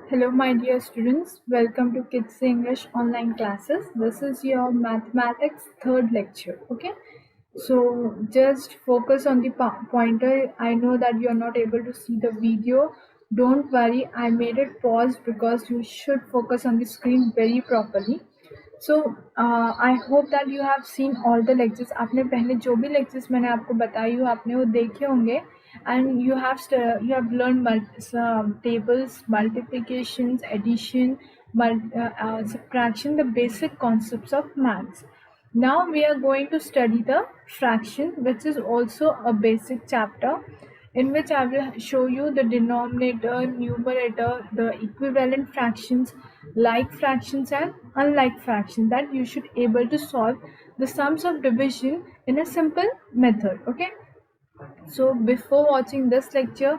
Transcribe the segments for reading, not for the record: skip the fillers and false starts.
Hello, my dear students. Welcome to Kids English online classes. This is your mathematics third lecture. Okay, so just focus on the pointer. I know that you are not able to see the video. Don't worry, I made it pause because you should focus on the screen very properly. So I hope that you have seen all the lectures. आपने पहले जो भी lectures मैंने आपको बताई हो आपने वो देखे होंगे and you have learned tables, multiplications, addition, subtraction, the basic concepts of maths. Now we are going to study the fraction, which is also a basic chapter in which I will show you the denominator, numerator, the equivalent fractions, like fractions and unlike fractions, that you should able to solve the sums of division in a simple method. Okay, so before watching this lecture,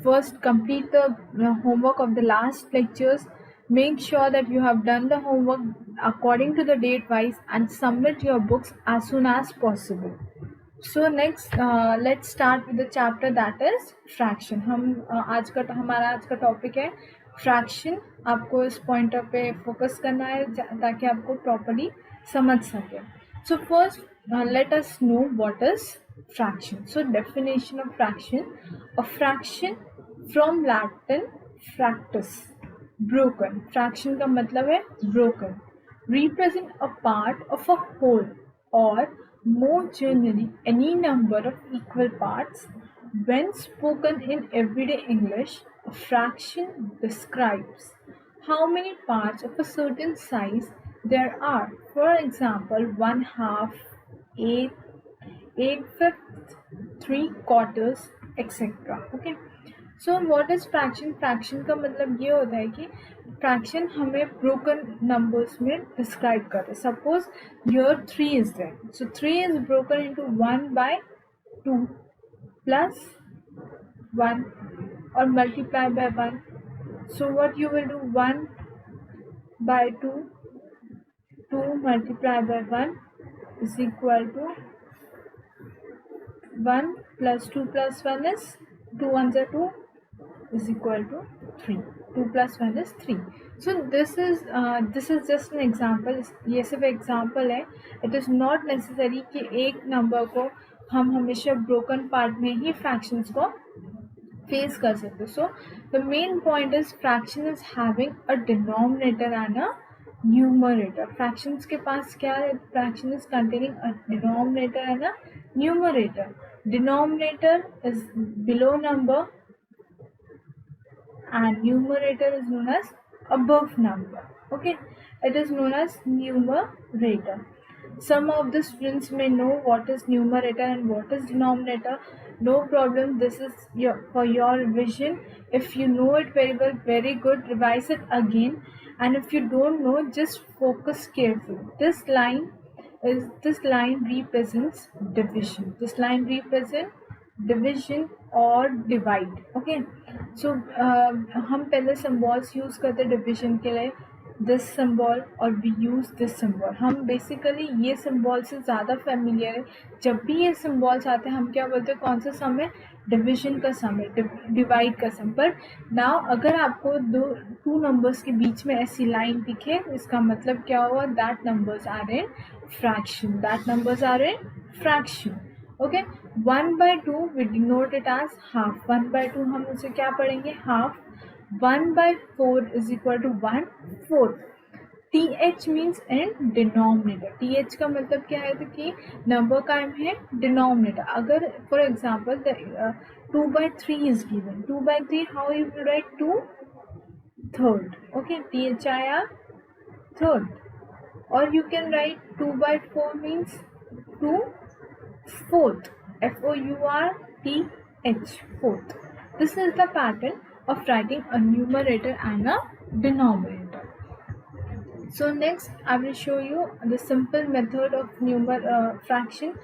first complete the homework of the last lectures. Make sure that you have done the homework according to the date wise and submit your books as soon as possible. So next let's start with the chapter that is fraction. हमारा आज का topic है fraction. आपको इस pointer पे focus करना है ताकि आपको प्रॉपर्ली समझ सके. So first let us know what is fraction. So definition of fraction: a fraction from Latin fractus, broken. Fraction का मतलब है broken, represent a part of a whole, or more generally any number of equal parts. When spoken in everyday English, a fraction describes how many parts of a certain size there are. For example, 1/2, 8, 8/5, 3/4, etc. Okay. So what is fraction? Fraction का मतलब ये होता है कि fraction हमें broken numbers में describe करते हैं. Suppose your 3 is there, so 3 is broken into 1/2 plus 1 और multiply by 1. So what you will do, 1/2, 2 multiplied by 1 is equal to 1 plus 2 plus 1 is 2 ones are 2 is equal to 3. 2 plus 1 is 3. So this is just an example. ये सिर्फ example है. It is not necessary कि एक number को हम हमेशा broken part में ही fractions को फेस कर सकते. So the main point is fraction is having a denominator and a numerator. Fractions के पास क्या है? Fraction is containing a denominator and a numerator. Denominator is below number and numerator is known as above number. Okay, it is known as numerator. Some of the students may know what is numerator and what is denominator. No problem, this is for your revision. If you know it very well, very good, revise it again. And if you don't know, just focus carefully. This line represents division. This line represents division or divide. Okay, so हम पहले symbols use करते division के लिए, this symbol और we use this symbol. हम basically ये symbol से ज़्यादा familiar है. जब भी ये symbols आते हैं हम क्या बोलते हैं, कौन सा सम है? डिविजन का सम है, डिवाइड का सम. पर नाउ अगर आपको टू नंबर्स के बीच में ऐसी लाइन दिखे, इसका मतलब क्या हुआ? That numbers are in fraction. That numbers are in fraction. Okay, 1/2 we denote it as half. 1/2 हम उसे क्या पढ़ेंगे? Half. 1/4 is equal to 1/4. TH means in denominator. TH का मतलब क्या है? तो कि नंबर का है डिनोमिनेटर. अगर for example 2/3 is given, 2/3 how you will write? 2/3. Okay, TH आया third. Or you can write 2/4 means 2/4. FOURTH, fourth. This is the pattern of writing a numerator and a denominator. So next I will show you the simple method of fraction.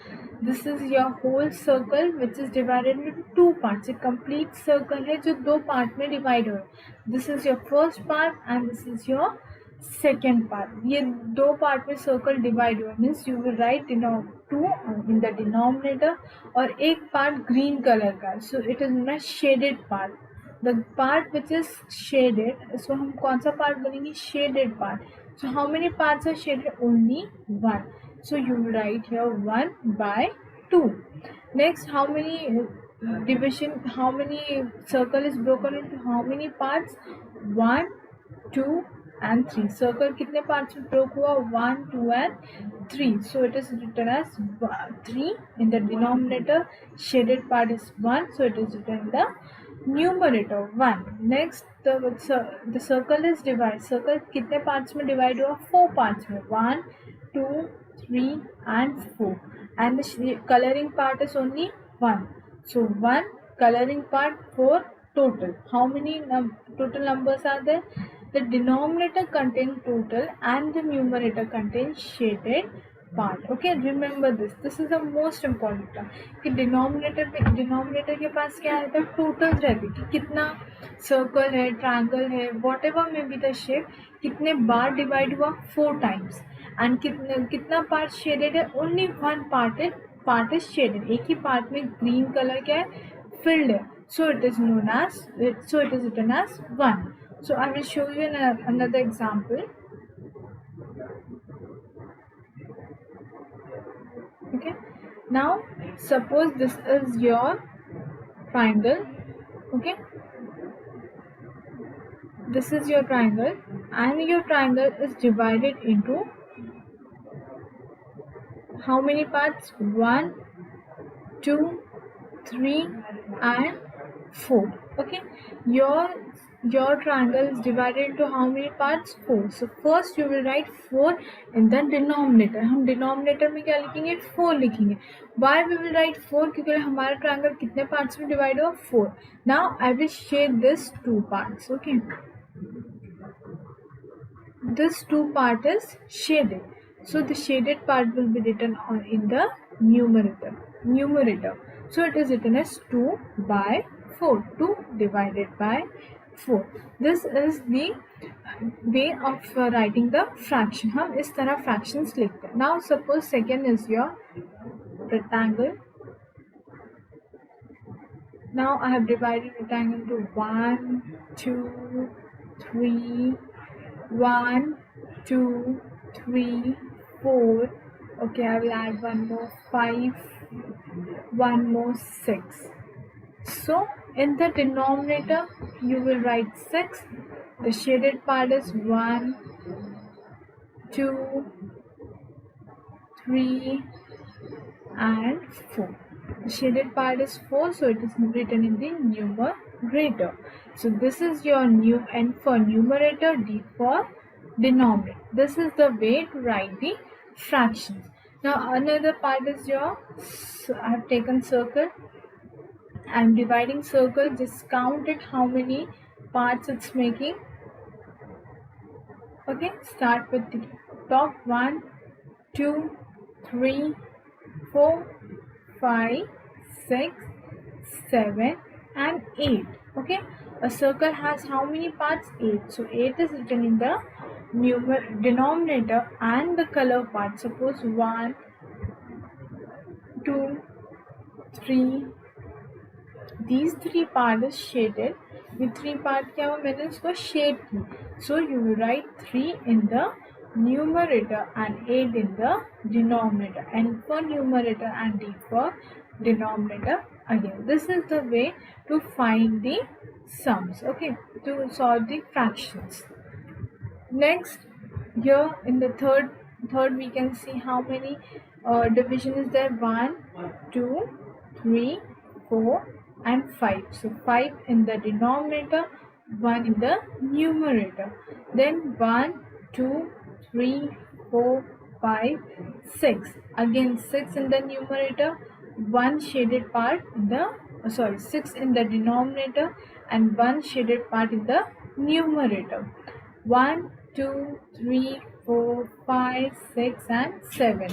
This is your whole circle which is divided into two parts. A complete circle है जो दो part में divide हो. This is your first part and this is your second part. ये दो part में circle divide हुआ means you will write 2 in the denominator और एक part green color का, so it is not shaded part. the part which is shaded, so हम कौन सा part बनेंगे, shaded part. So how many parts are shaded? Only one. So you will write here 1 by 2. Next, how many how many circle is broken into how many parts? 1, 2 and 3. Circle कितने parts में broke हुआ? 1, 2 and 3. So it is written as 3 in the denominator. Shaded part is 1, so it is written in the numerator 1. Next, the circle is divided. Circle कितने parts में divide हुआ? 4 parts में. 1, 2, 3 and 4. And the coloring part is only 1. So 1 coloring part, 4 total. How many total numbers are there? The denominator contains total and the numerator contains shaded part. Okay, remember this. This is the most important term. कि denominator के पास क्या रहता है? Totals रहती है कि कितना circle है, triangle है, whatever may be the shape, कितने बार divide हुआ? 4 times. And कितना part shaded है? Only one part is shaded. एक ही part में green color क्या है? Filled है. So it is written as 1. So I will show you another example. Okay. Now suppose this is your triangle. Okay. This is your triangle, and your triangle is divided into how many parts? 1, 2, 3 and 4. Okay, your triangle is divided into how many parts? 4. So first you will write 4 in the denominator. हम denominator में क्या लिखेंगे? 4 लिखेंगे. Why we will write 4? क्योंकि हमारा triangle कितने parts में divide हुआ? 4. Now I will shade this 2 parts. Okay, this 2 part is shaded. So the shaded part will be written in the numerator. So it is written as 2 by 4. 2 divided by 4. This is the way of writing the fraction. हम इस तरह fractions लिखते हैं. Now suppose second is your rectangle. Now I have divided rectangle into 1, 2, 3, 1, 2, 3, 4. Okay, I will add one more 5, one more 6. So in the denominator you will write 6. The shaded part is 1, 2, 3 and 4. The shaded part is 4, so it is written in the numerator. So this is your N for numerator, D for denominator. This is the way to write the fractions. Now another part is your, I have taken circle. I am dividing circle. Just count it how many parts it's making. Okay, start with the top. 1, 2, 3, 4, 5, 6, 7 and 8. Okay, a circle has how many parts? 8. So 8 is written in the denominator and the color part. Suppose 1, 2, 3. These 3 parts is shaded. ये 3 part क्या हुआ? मैंने इसको shade की. So you will write 3 in the numerator and 8 in the denominator. N for numerator and D for denominator. Again, this is the way to find the sums. Okay, to solve the fractions. Next, here in the third we can see how many division is there. 1, 2, 3, 4 and 5. So 5 in the denominator, 1 in the numerator. Then 1, 2, 3, 4, 5, 6. Again 6 in the numerator, 1 shaded part in the 6 in the denominator and 1 shaded part in the numerator. 1, 2, 3, 4, 5, 6 and 7.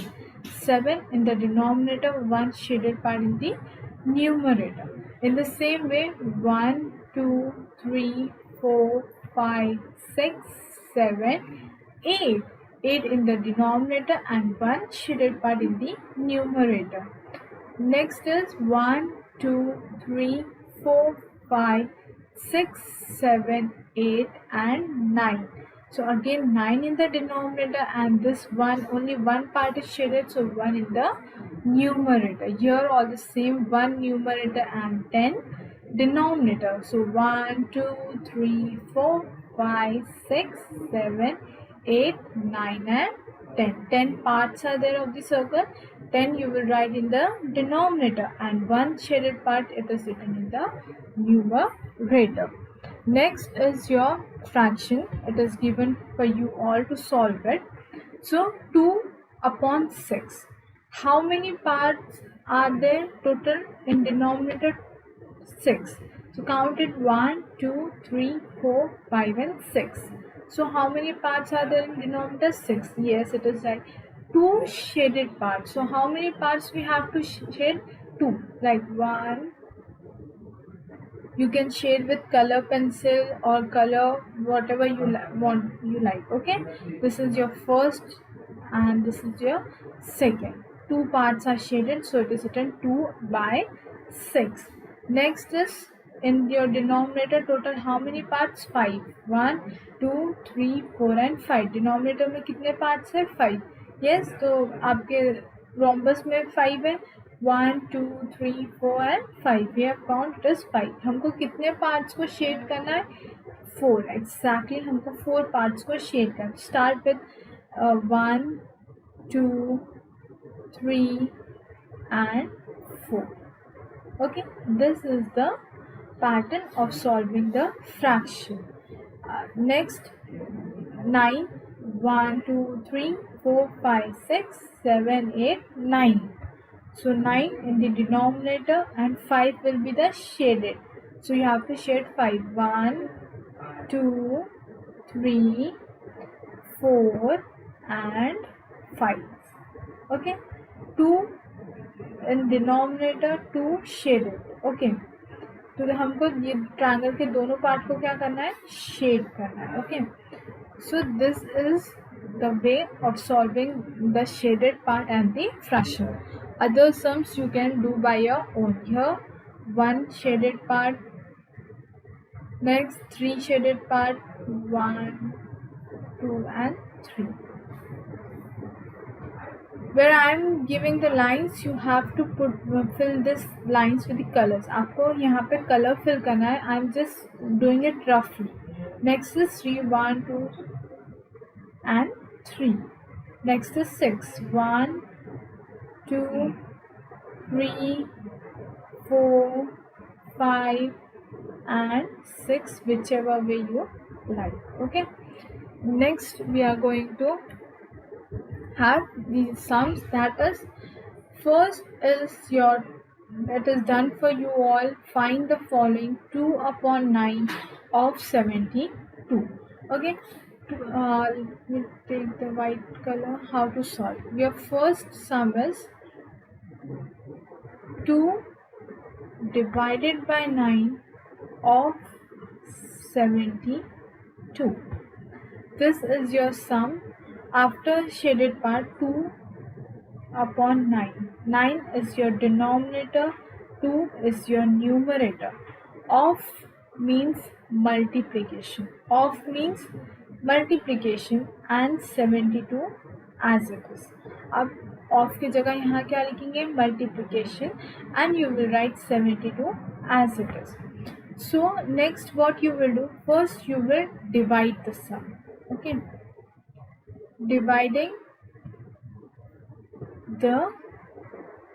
7 in the denominator, 1 shaded part in the numerator. In the same way, 1, 2, 3, 4, 5, 6, 7, 8. 8 in the denominator and 1 shaded part in the numerator. Next is 1, 2, 3, 4, 5, 6, 7, 8 and 9. So again 9 in the denominator, and this one, only one part is shaded, so 1 in the numerator. Here all the same, 1 numerator and 10 denominator. So 1, 2, 3, 4, 5, 6, 7, 8, 9 and 10. 10 parts are there of the circle. 10 you will write in the denominator, and one shaded part it is written in the numerator. Next is your fraction. It is given for you all to solve it. So 2 upon 6. How many parts are there total in denominator? 6. So count it 1, 2, 3, 4, 5 and 6. So how many parts are there in denominator? 6. Yes, it is right. 2 shaded parts. So how many parts we have to shade? 2. Like 1. You can shade with color pencil or color whatever you want you like. Okay, this is your first and this is your second. 2 parts are shaded, so it is written 2 by 6. Next is in your denominator total how many parts? 5. 1, 2, 3, 4 and 5. Denominator में कितने parts है? 5. Yes, तो आपके rhombus में 5 है. 1, 2, 3, 4 and 5. We have count it is 5. हमको कितने parts को shade करना है? 4. Exactly, हमको 4 parts को shade करना. Start with 1, 2, 3 and 4. Okay, this is the pattern of solving the fraction. Next, 9. 1, 2, 3, 4, 5, 6, 7, 8, 9. So 9 in the denominator and 5 will be the shaded. So you have to shade 5. 1, 2, 3, 4 and 5. Okay, 2 in denominator, 2 shaded. Okay, तो हमको ये triangle के दोनों part को क्या करना है? Shade करना है. Okay, so this is the way of solving the shaded part and the fraction. Other sums you can do by your own. Here 1 shaded part, next 3 shaded part, 1, 2 and 3. Where I am giving the lines, you have to fill this lines with the colors. आपको यहाँ पे color fill करना है. I am just doing it roughly. Next is 3, 1, 2 and 3. Next is 6, 1, 2, 3, 4, 5 and 6, whichever way you like. Okay, next we are going to have these sums. That is, first is your, it is done for you all. Find the following 2 upon 9 of 72. Okay, let me take the white color. How to solve? Your first sum is 2 divided by 9 of 72. This is your sum. After shaded part, 2 upon 9. 9 is your denominator, 2 is your numerator. Of means multiplication. Of means multiplication and 72 as it is. अब of की जगह यहाँ क्या लिखेंगे? Multiplication, and you will write 72 as it is. So next what you will do? First you will divide the sum. Okay, dividing the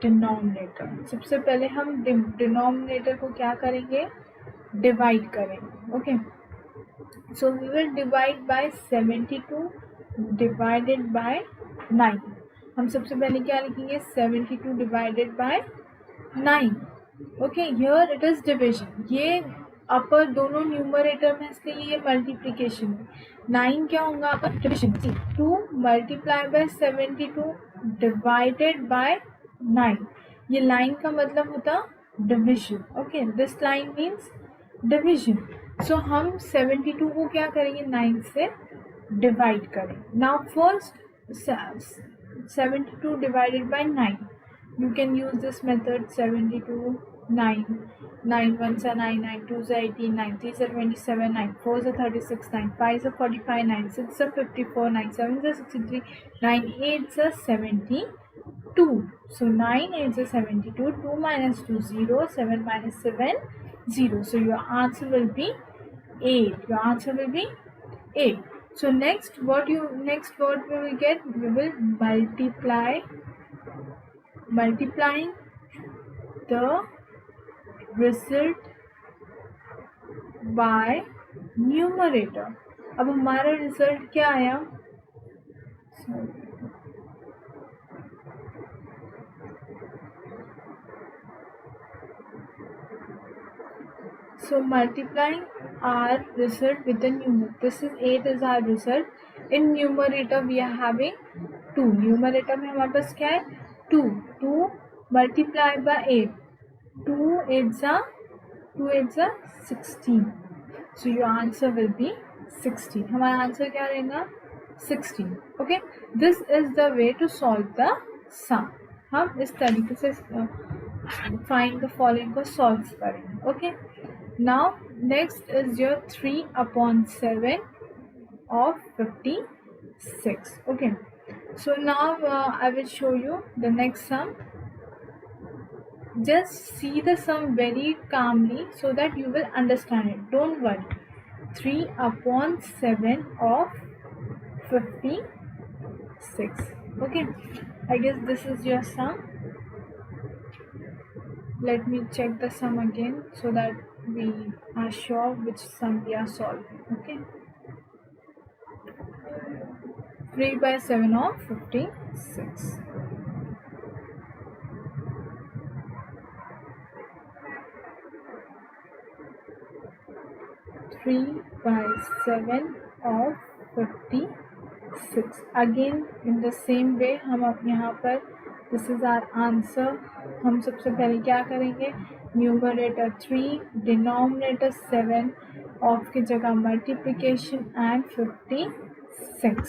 denominator. सबसे पहले हम denominator को क्या करेंगे? Divide करेंगे. Okay, so we will divide by 72 divided by 9. हम सबसे पहले क्या लिखेंगे? 72 divided by 9. Okay, here it is division. ये अपर दोनों न्यूमरेटर में, इसलिए ये मल्टीप्लिकेशन है. 9 क्या होगा आपका? Division. 2 multiply by 72 divided by 9. ये लाइन का मतलब होता division. Okay, this line means division. So हम 72 को क्या करेंगे? 9 से डिवाइड करें. Now first 72 divided by 9. You can use this method. 72 9, 9 ones are 9, 9 twos are 18, 9 threes are 27, 9 fours are 36, 9 fives are 45, 9 sixes are 54, 9 sevens are 63, 9 eights are 72. So 9 eights are 72, 2 minus 2 0, 7 minus 7 0. So your answer will be 8. Your answer will be 8. So next what we will get, we will multiplying the result by numerator. अब हमारा result क्या आया? So multiplying our result with the numerator. This is 8 is our result. In numerator we are having 2. Numerator में हमारे पास क्या है? 2. 2 multiply by 8. 2 8s are 16. So your answer will be 16. हमारा answer क्या रहेगा? 16. Okay. This is the way to solve the sum. हम इस तरीके से find the following को solve करेंगे. Okay. Now next is your 3/7 of 56. Okay. So now I will show you the next sum. Just see the sum very calmly so that you will understand it. Don't worry. 3/7 of 56. Okay. I guess this is your sum. Let me check the sum again so that we are sure which sum we are solving. Okay. 3/7 of 56. 3/7 of 56. Again in the same way हम अब यहाँ पर this is our answer. हम सबसे पहले क्या करेंगे? Numerator 3, denominator 7, of की जगह multiplication and 56.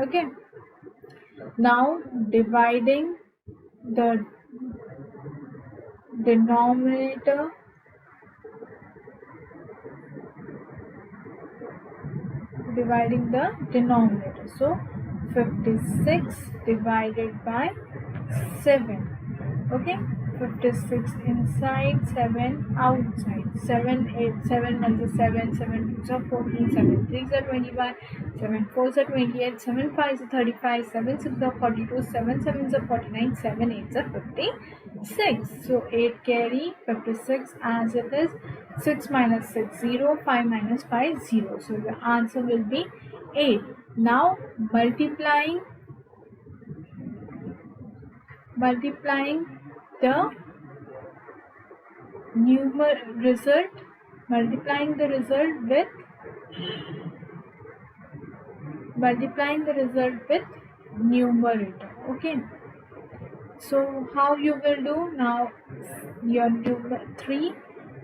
Okay. Now dividing the denominator so 56 divided by 7. Okay. 56 inside, 7 outside. 7 8 7 1 is 7, 7 2 are 14, 7 3 are 21, 7 4 are 28, 7 5 are 35, 7 6 are 42, 7 7 are 49, 7 8 are 56. So 8 carry 56 as it is. 6 minus 6 0, 5 minus 5 0. So the answer will be 8. Now multiplying the result with numerator. Okay. So how you will do? Now your 3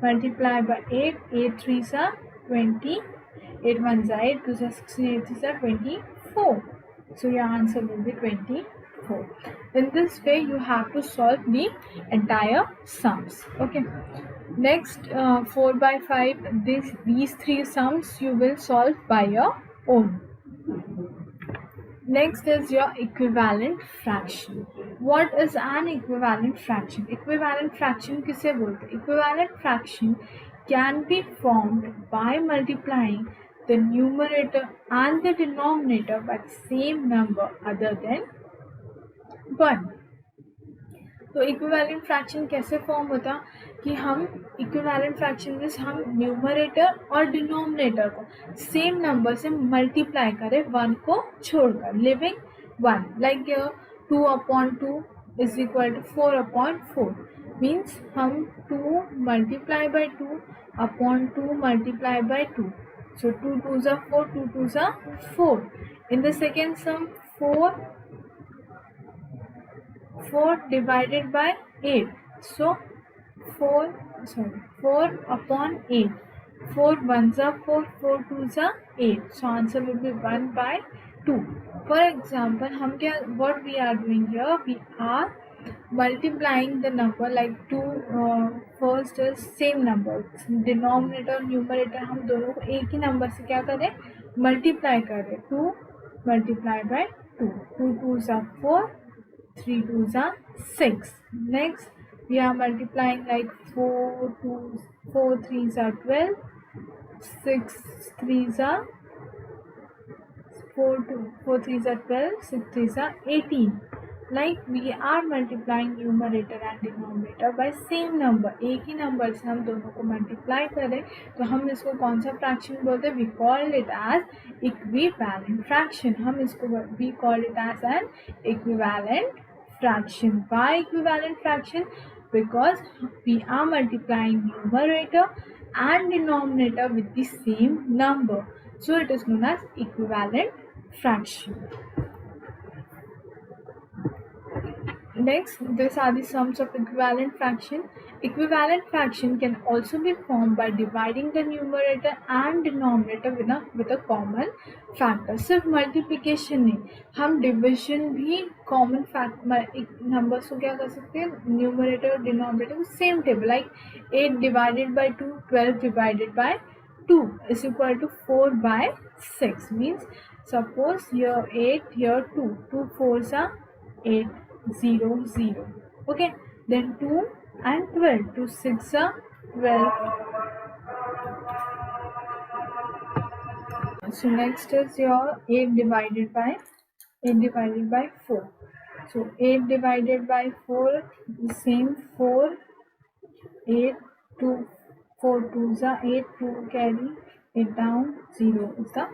multiply by 8. 8 3s are 20. 8 1s are 8, 2s are 16, 8 3s are 24. So your answer will be 24. In this way you have to solve the entire sums. Okay. Next 4/5. These 3 sums you will solve by your own. Next is your equivalent fraction. What is an equivalent fraction? Equivalent fraction किसे बोलते हैं? Equivalent fraction can be formed by multiplying the numerator and the denominator by the same number other than 1. तो equivalent fraction कैसे form होता कि हम equivalent fraction में हम न्यूमरेटर और डिनोमिनेटर को सेम नंबर से मल्टीप्लाई करें 1 को छोड़कर, leaving 1. Like 2/2 is equal to 4/4. Means हम 2 multiply by 2/2 multiply by 2. So 2 2s are 4, 2 2s are 4. In the second sum 4 divided by 8. So 4/8. 4 1s are 4, 4 2s are 8. So answer will be 1/2. For example, what we are doing here? We are multiplying the number like two, first is same number, denominator और numerator हम दोनों को एक ही number से क्या करें, multiply करें. 2 multiply bye 2, 2 2s are 4, 3 2s are 6. Next we are multiplying like 4 3s are 12, 6 3s are 4 3s are 12, 6 3s are 18. Like we are multiplying numerator and denominator by same number. एक ही number से हम दोनों को multiply करें तो हम इसको कौन सा फ्रैक्शन बोलते हैं? We call it as equivalent fraction. हम इसको we call it as an equivalent fraction. Why equivalent fraction? Because we are multiplying numerator and denominator with the same number, so it is known as equivalent fraction. Next, these are the sums of equivalent fraction. Equivalent fraction can also be formed by dividing the numerator and denominator with a common factor. सिर्फ multiplication नहीं, हम division भी common numbers को क्या कर सकते हैं? Numerator और denominator को same table, like 8 divided by 2, 12 divided by 2 is equal to 4 by 6. Means suppose here 8, here 2, 2 4s are 8, 0 0. Okay, then 2 and 12, 2 6 are 12. So next is your 8 divided by 4. So 8 divided by 4, the same 4, 8, 2, 4 2s are 8, 2 carry it down, 0 is the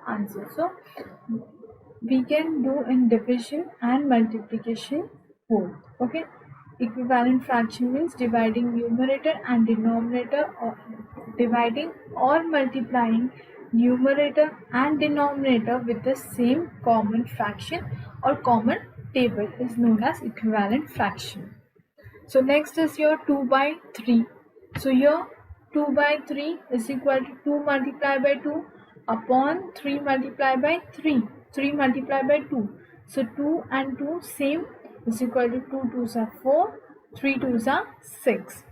answer. So we can do in division and multiplication both. Okay, equivalent fraction means dividing numerator and denominator, or dividing or multiplying numerator and denominator with the same common fraction or common table is known as equivalent fraction. So next is your 2 by 3. So here 2 by 3 is equal to 2 multiplied by 2 upon 3 multiplied by 3. 3 multiplied by 2. So 2 and 2 same is equal to 2 2s are 4, 3 2s are 6.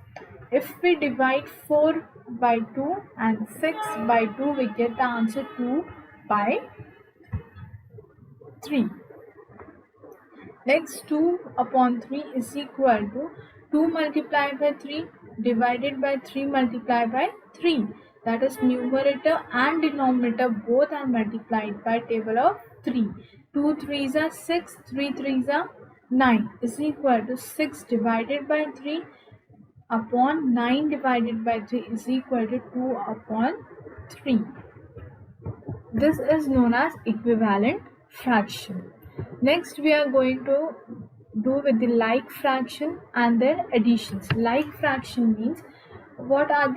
If we divide 4 by 2 and 6 by 2, we get the answer 2 by 3. Next, 2 upon 3 is equal to 2 multiplied by 3 divided by 3 multiplied by 3. That is, numerator and denominator both are multiplied by table of 3. 2 3s are 6, 3 3s are 9 is equal to 6 divided by 3 upon 9 divided by 3 is equal to 2 upon 3. This is known as equivalent fraction. Next, we are going to do with the like fraction and their additions. Like fraction means what are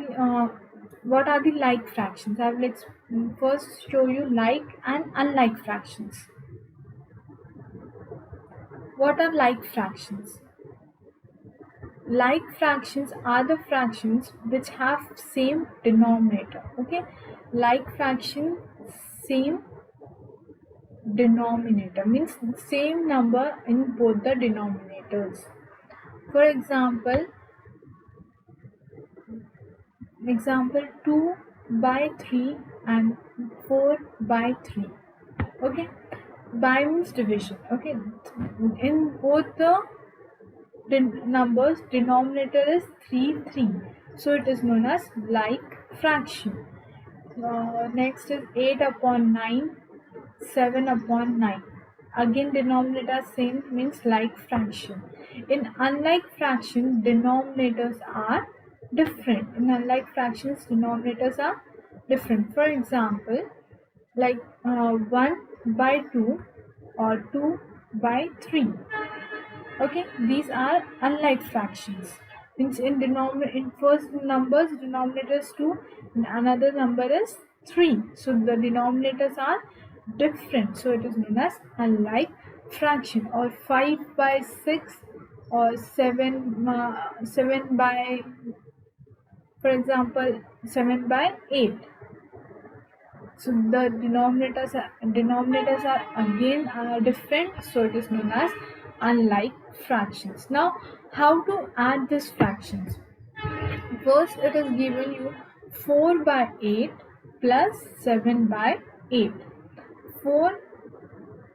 the like fractions? I will first show you like and unlike fractions. What are like fractions? Like fractions are the fractions which have same denominator. Okay, like fraction, same denominator means same number in both the denominators. For example 2 by 3 and 4 by 3. Okay, by means division. Okay, in both the numbers denominator is 3 3, so it is known as like fraction. Next is 8 upon 9, 7 upon 9. Again denominator same, means like fraction. In unlike fraction, denominators are different. In unlike fractions, denominators are different. For example, like 1 by 2 or 2 by 3. Okay, these are unlike fractions. Means in first numbers denominator is 2, in another number is 3. So the denominators are different. So it is known as unlike fraction. Or 5 by 6 or 7 by, for example, 7 by 8. So the denominators are again different. So it is known as unlike fractions. Now, how to add these fractions? First, it is given you 4 by 8 plus 7 by 8. 4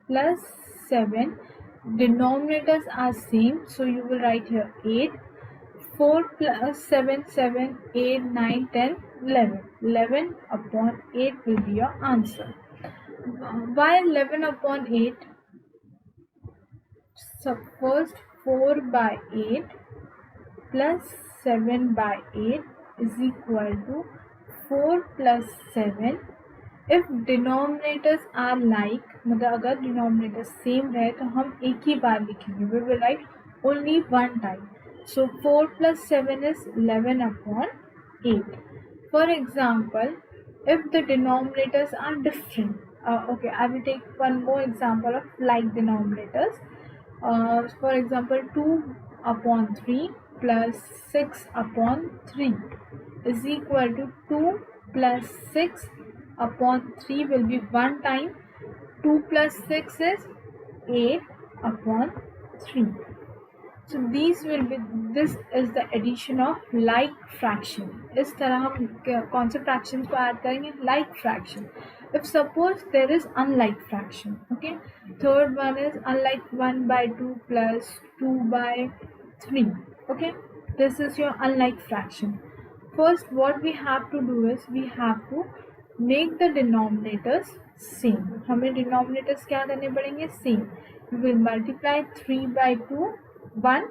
plus 7, denominators are same, so you will write here 8. 4 plus 7, 7, 8, 9, 10, 11. 11 upon 8 will be your answer. Why 11 upon 8? So first 4 by 8 plus 7 by 8 is equal to 4 plus 7. If denominators are like, मतलब अगर denominators same रहे तो हम एक ही बार लिखेंगे. We will write only one time. So 4 plus 7 is 11 upon 8. For example, if the denominators are different, okay, I will take one more example of like denominators. For example, 2 upon 3 plus 6 upon 3 is equal to 2 plus 6 upon 3 will be one time. 2 plus 6 is 8 upon 3. So these will be, this is the addition of like fraction. इस तरह हम कौन से fractions को add करेंगे? Like fraction. If suppose there is unlike fraction, okay. Third one is unlike 1 by 2 plus 2 by 3, okay. This is your unlike fraction. First, what we have to do is we have to make the denominators same. हमें denominators क्या करने पड़ेंगे? Same. We will multiply 3 by 2, 1,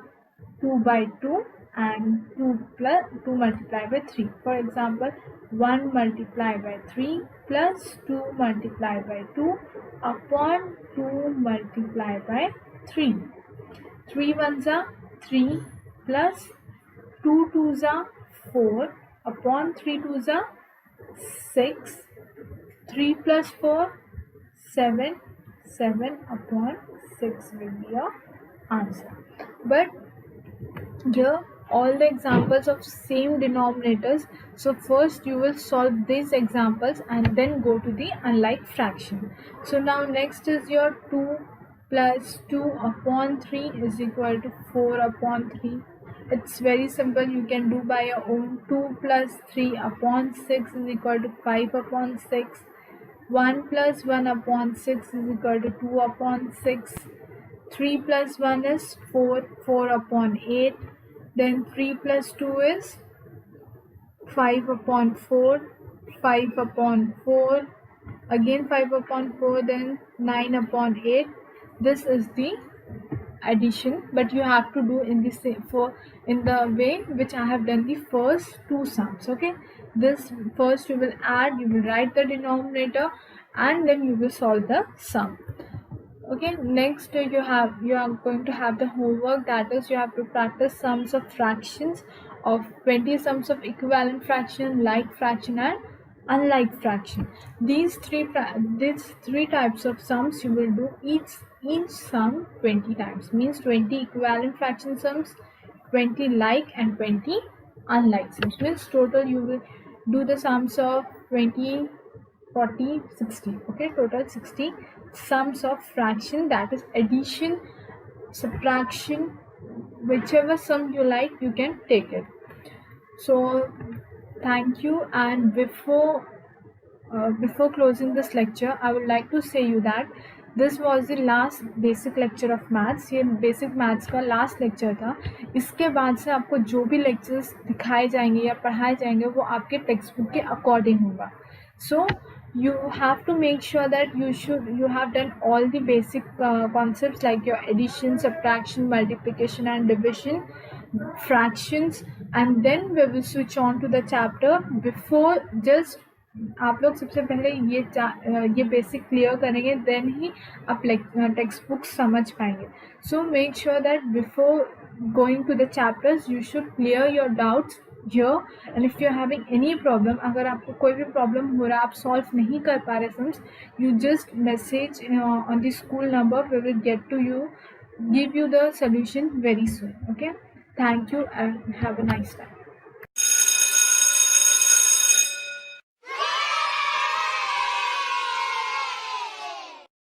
2 by 2 and 2 multiplied by 3. For example, 1 multiplied by 3 plus 2 multiplied by 2 upon 2 multiplied by 3. 3 ones are 3 plus 2 twos are 4 upon 3 twos are 6. 3 plus 4, 7. 7 upon 6 will be your answer. But here all the examples of same denominators, so first you will solve these examples and then go to the unlike fraction. So now next is your 2 plus 2 upon 3 is equal to 4 upon 3. It's very simple, you can do by your own. 2 plus 3 upon 6 is equal to 5 upon 6. 1 plus 1 upon 6 is equal to 2 upon 6. 3 plus 1 is 4, 4 upon 8. Then 3 plus 2 is 5 upon 4, 5 upon 4. Again 5 upon 4, then 9 upon 8. This is the addition, but you have to do in the way which I have done the first two sums, okay. This first you will add, you will write the denominator and then you will solve the sum. Okay, next you are going to have the homework, that is you have to practice sums of fractions of 20 sums of equivalent fraction, like fraction and unlike fraction. These three types of sums you will do each sum 20 times, means 20 equivalent fraction sums, 20 like and 20 unlike sums, means total you will do the sums of 20, 40, 60, okay, total 60 sums of fraction, that is addition, subtraction, whichever sum you like you can take it. So thank you, and before closing this lecture I would like to say you that this was the last basic lecture of maths. ये basic maths का last lecture था. इसके बाद से आपको जो भी lectures दिखाए जाएंगे या पढ़ाए जाएंगे वो आपके textbook के according होगा. So you have to make sure that you have done all the basic concepts like your addition, subtraction, multiplication and division, fractions, and then we will switch on to the chapter. Before, just आप लोग सबसे पहले ये basic clear करेंगे, then ही आप textbook समझ पाएंगे. So make sure that before going to the chapters you should clear your doubts here, and if you're having any problem, अगर आपको कोई भी प्रॉब्लम हो रहा है, आप सॉल्व नहीं कर पा रहे sums, you just message on the school number. We will get to you, give you the solution very soon. Okay, thank you and have a nice time.